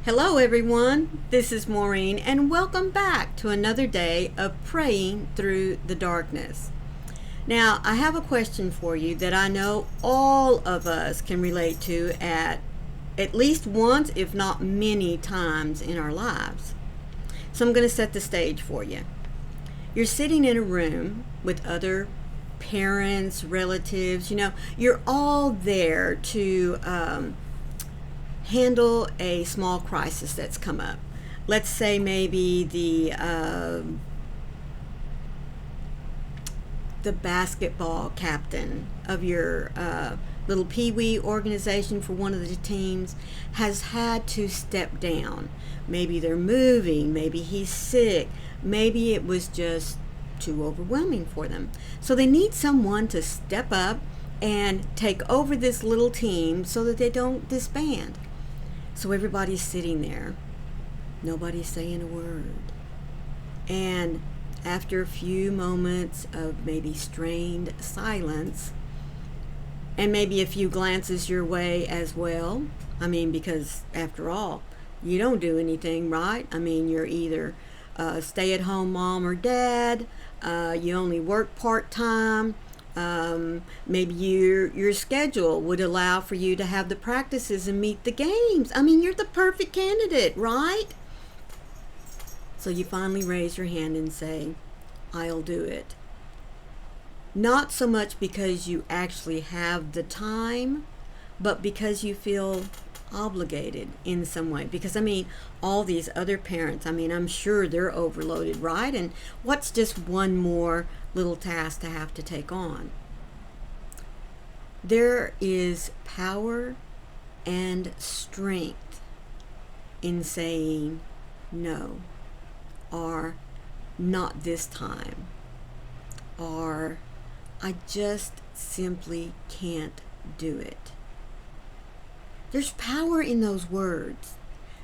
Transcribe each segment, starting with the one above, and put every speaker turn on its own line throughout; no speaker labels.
Hello everyone, this is Maureen and welcome back to another day of praying through the darkness. Now, I have a question for you that I know all of us can relate to at least once, if not many times in our lives. So I'm going to set the stage for you. You're sitting in a room with other parents, relatives, you're all there to handle a small crisis that's come up. Let's say maybe the basketball captain of your little pee-wee organization for one of the teams has had to step down. Maybe they're moving, maybe he's sick, maybe it was just too overwhelming for them. So they need someone to step up and take over this little team so that they don't disband. So everybody's sitting there. Nobody's saying a word. And after a few moments of maybe strained silence, and maybe a few glances your way as well, because after all, you don't do anything, right? You're either stay-at-home mom or dad, you only work part-time, maybe your schedule would allow for you to have the practices and meet the games. You're the perfect candidate, right? So you finally raise your hand and say, I'll do it. Not so much because you actually have the time, but because you feel obligated in some way. Because all these other parents, I'm sure they're overloaded, right? And what's just one more little task to have to take on? There is power and strength in saying no, or not this time, or I just simply can't do it. There's power in those words.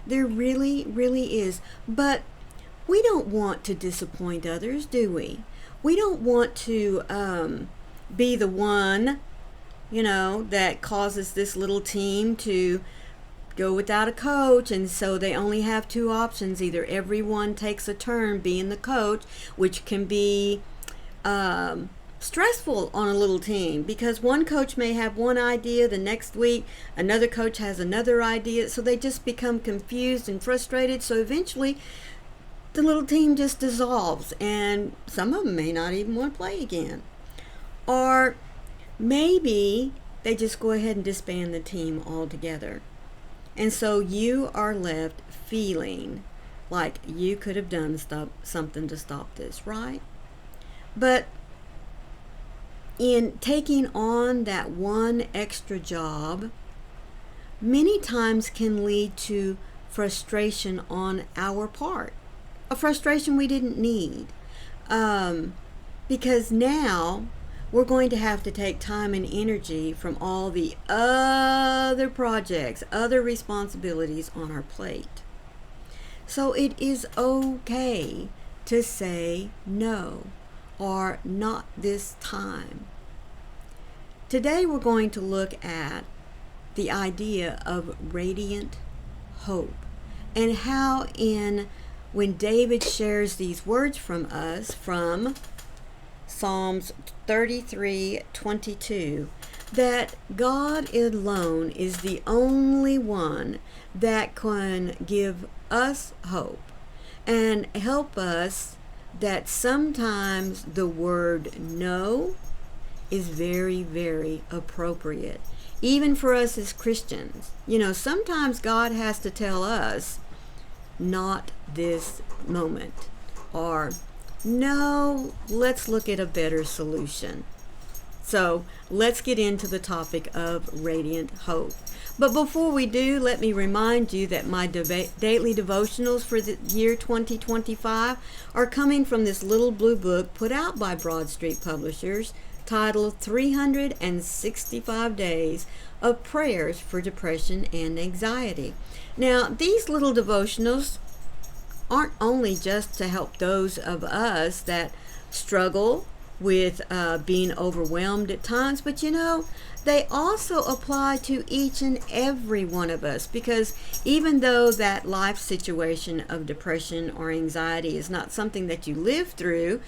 There really, really is. But we don't want to disappoint others, do we? We don't want to be the one, that causes this little team to go without a coach, and so they only have two options. Either everyone takes a turn being the coach, which can be stressful on a little team, because one coach may have one idea, the next week another coach has another idea, so they just become confused and frustrated. So eventually the little team just dissolves, and some of them may not even want to play again. Or maybe they just go ahead and disband the team altogether. And so you are left feeling like you could have done something to stop this, right? But in taking on that one extra job, many times can lead to frustration on our part. A frustration we didn't need. Because now we're going to have to take time and energy from all the other projects, other responsibilities on our plate. So it is okay to say no, or not this time. Today we're going to look at the idea of radiant hope, and how when David shares these words from us from Psalms 33:22, that God alone is the only one that can give us hope and help us, that sometimes the word no is very, very appropriate. Even for us as Christians, sometimes God has to tell us, not this moment, or no, let's look at a better solution. So let's get into the topic of radiant hope. But before we do, let me remind you that my daily devotionals for the year 2025 are coming from this little blue book put out by Broad Street Publishers, titled 365 Days of Prayers for Depression and Anxiety. Now, these little devotionals aren't only just to help those of us that struggle with being overwhelmed at times, but they also apply to each and every one of us, because even though that life situation of depression or anxiety is not something that you live through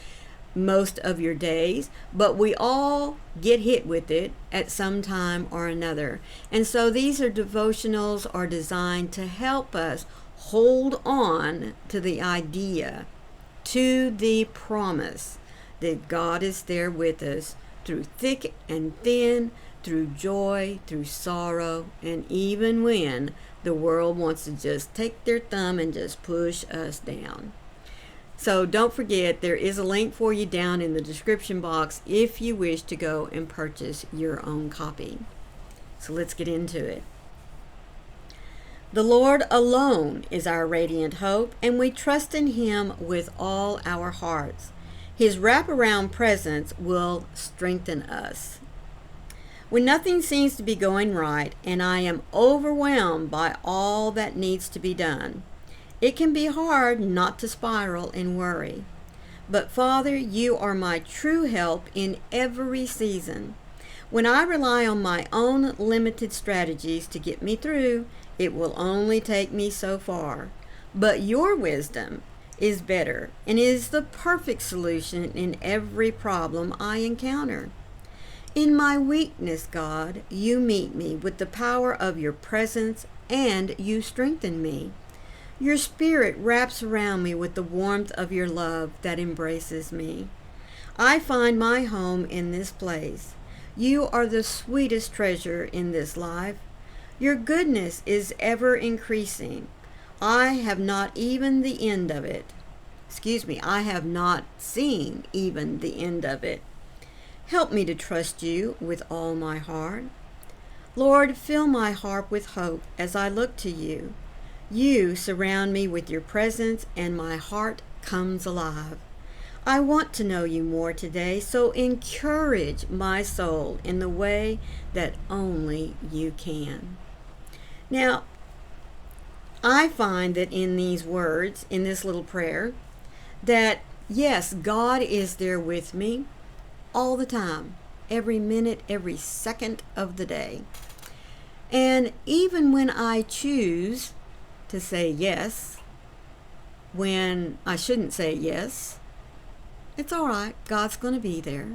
most of your days, but we all get hit with it at some time or another. And so these are devotionals are designed to help us hold on to the idea, to the promise that God is there with us through thick and thin, through joy, through sorrow, and even when the world wants to just take their thumb and just push us down. So don't forget, there is a link for you down in the description box if you wish to go and purchase your own copy. So let's get into it. The Lord alone is our radiant hope, and we trust in Him with all our hearts. His wraparound presence will strengthen us. When nothing seems to be going right and I am overwhelmed by all that needs to be done, it can be hard not to spiral in worry. But Father, you are my true help in every season. When I rely on my own limited strategies to get me through, it will only take me so far. But your wisdom is better and is the perfect solution in every problem I encounter. In my weakness, God, you meet me with the power of your presence and you strengthen me. Your spirit wraps around me with the warmth of your love that embraces me. I find my home in this place. You are the sweetest treasure in this life. Your goodness is ever increasing. I have not even the end of it. I have not seen even the end of it. Help me to trust you with all my heart. Lord, fill my heart with hope as I look to you. You surround me with your presence and my heart comes alive. I want to know you more today, so encourage my soul in the way that only you can. Now, I find that in these words, in this little prayer, that yes, God is there with me all the time, every minute, every second of the day. And even when I choose to say yes, when I shouldn't say yes, it's all right. God's going to be there.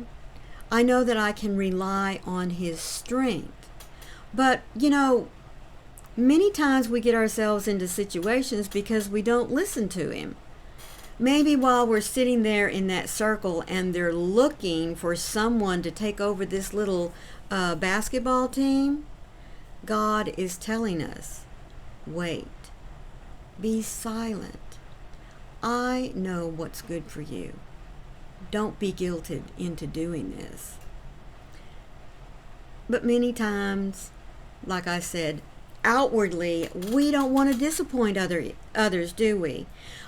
I know that I can rely on His strength. But, many times we get ourselves into situations because we don't listen to Him. Maybe while we're sitting there in that circle and they're looking for someone to take over this little basketball team, God is telling us, wait, be silent. I know what's good for you. Don't be guilted into doing this. But many times, like I said, outwardly, we don't want to disappoint others, do we?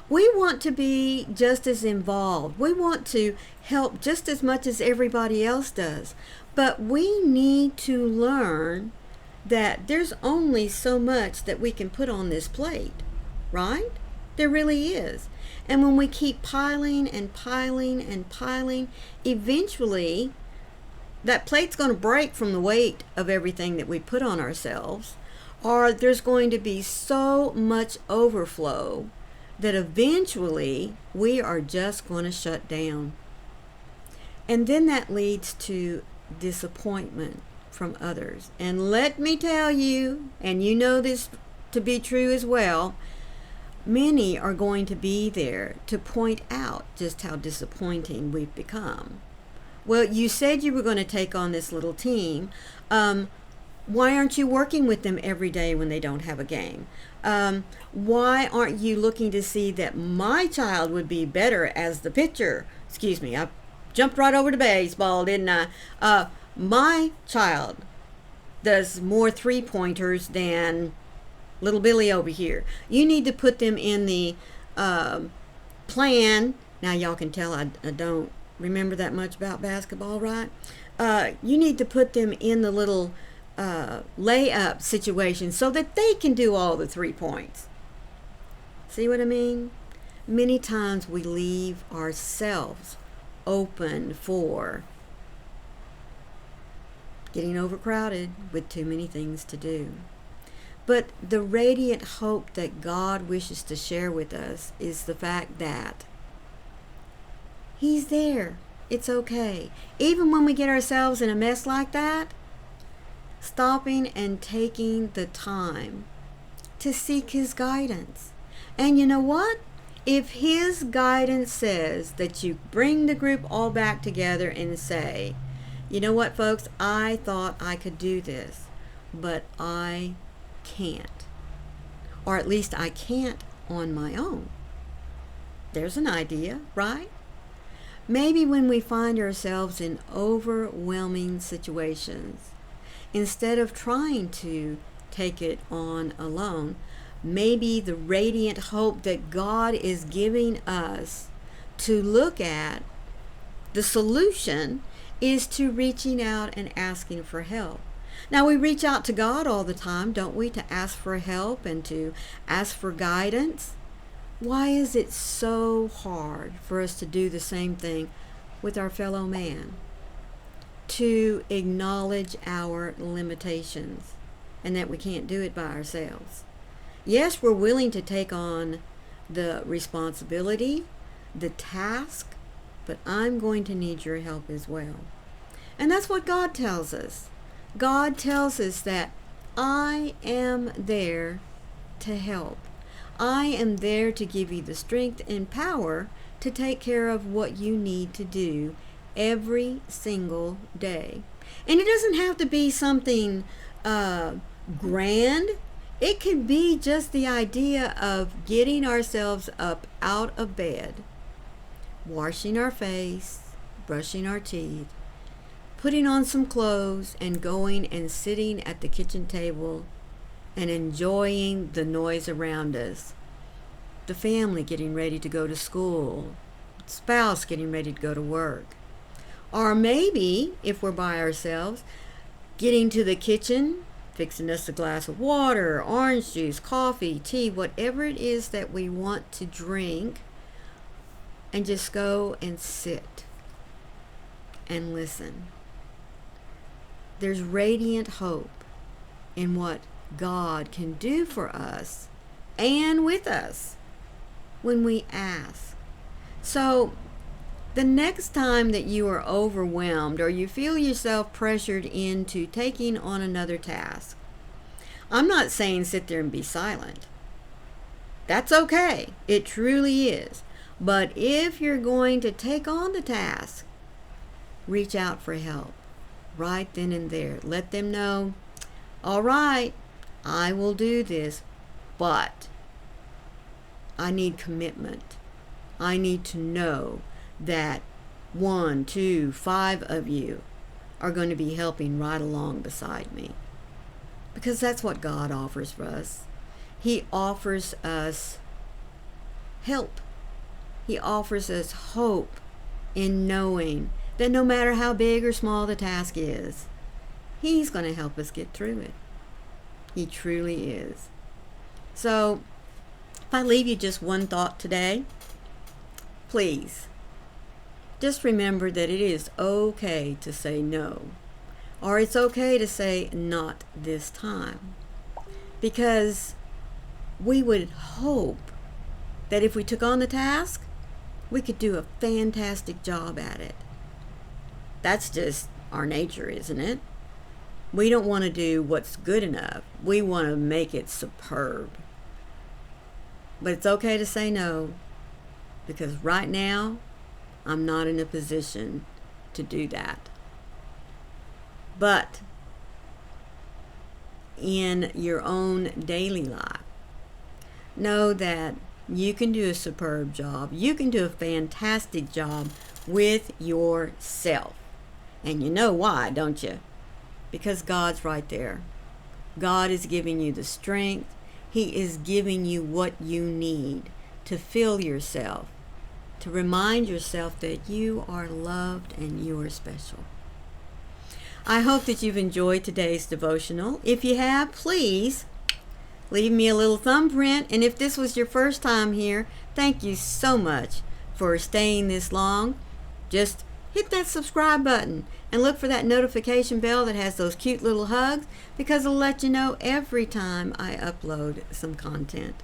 We want to be just as involved. We want to help just as much as everybody else does. But we need to learn that there's only so much that we can put on this plate, right? There really is. And when we keep piling and piling and piling, eventually that plate's going to break from the weight of everything that we put on ourselves, or there's going to be so much overflow that eventually we are just going to shut down. And then that leads to disappointment from others. And let me tell you, and you know this to be true as well, many are going to be there to point out just how disappointing we've become. Well, you said you were going to take on this little team. Why aren't you working with them every day when they don't have a game? Why aren't you looking to see that my child would be better as the pitcher? Excuse me, I jumped right over to baseball, didn't I? My child does more three-pointers than little Billy over here. You need to put them in the plan. Now y'all can tell I don't remember that much about basketball, right? You need to put them in the little layup situation so that they can do all the 3 points. See what I mean? Many times we leave ourselves open for getting overcrowded with too many things to do. But the radiant hope that God wishes to share with us is the fact that He's there. It's okay. Even when we get ourselves in a mess like that, stopping and taking the time to seek His guidance. And you know what? If His guidance says that you bring the group all back together and say, you know what, folks, I thought I could do this, but I can't. Or at least I can't on my own. There's an idea, right? Maybe when we find ourselves in overwhelming situations, instead of trying to take it on alone, maybe the radiant hope that God is giving us to look at, the solution is to reaching out and asking for help. Now, we reach out to God all the time, don't we, to ask for help and to ask for guidance. Why is it so hard for us to do the same thing with our fellow man? To acknowledge our limitations and that we can't do it by ourselves. Yes, we're willing to take on the responsibility, the task, but I'm going to need your help as well. And that's what God tells us. God tells us that I am there to help. I am there to give you the strength and power to take care of what you need to do every single day. And it doesn't have to be something grand. It can be just the idea of getting ourselves up out of bed, washing our face, brushing our teeth, putting on some clothes, and going and sitting at the kitchen table and enjoying the noise around us. The family getting ready to go to school, spouse getting ready to go to work. Or maybe, if we're by ourselves, getting to the kitchen, fixing us a glass of water, orange juice, coffee, tea, whatever it is that we want to drink, and just go and sit and listen. There's radiant hope in what God can do for us and with us when we ask. So the next time that you are overwhelmed or you feel yourself pressured into taking on another task, I'm not saying sit there and be silent. That's okay. It truly is. But if you're going to take on the task, reach out for help right then and there. Let them know, all right, I will do this, but I need commitment. I need to know that 1, 2, 5 of you are going to be helping right along beside me. Because that's what God offers for us. He offers us help. He offers us hope in knowing that no matter how big or small the task is, He's going to help us get through it. He truly is. So, if I leave you just one thought today, please, just remember that it is okay to say no. Or it's okay to say not this time. Because we would hope that if we took on the task, we could do a fantastic job at it. That's just our nature, isn't it? We don't want to do what's good enough. We want to make it superb. But it's okay to say no, because right now, I'm not in a position to do that. But in your own daily life, know that you can do a superb job. You can do a fantastic job with yourself. And you know why, don't you? Because God's right there. God is giving you the strength. He is giving you what you need to fill yourself, to remind yourself that you are loved and you are special. I hope that you've enjoyed today's devotional. If you have, please leave me a little thumbprint. And if this was your first time here, thank you so much for staying this long. Just hit that subscribe button and look for that notification bell that has those cute little hugs, because it'll let you know every time I upload some content.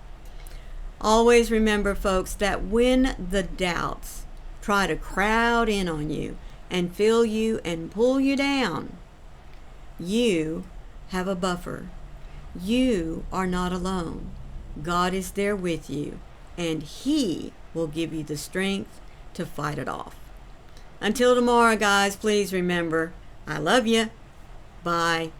Always remember, folks, that when the doubts try to crowd in on you and fill you and pull you down, you have a buffer. You are not alone. God is there with you, and He will give you the strength to fight it off. Until tomorrow, guys, please remember, I love you. Bye.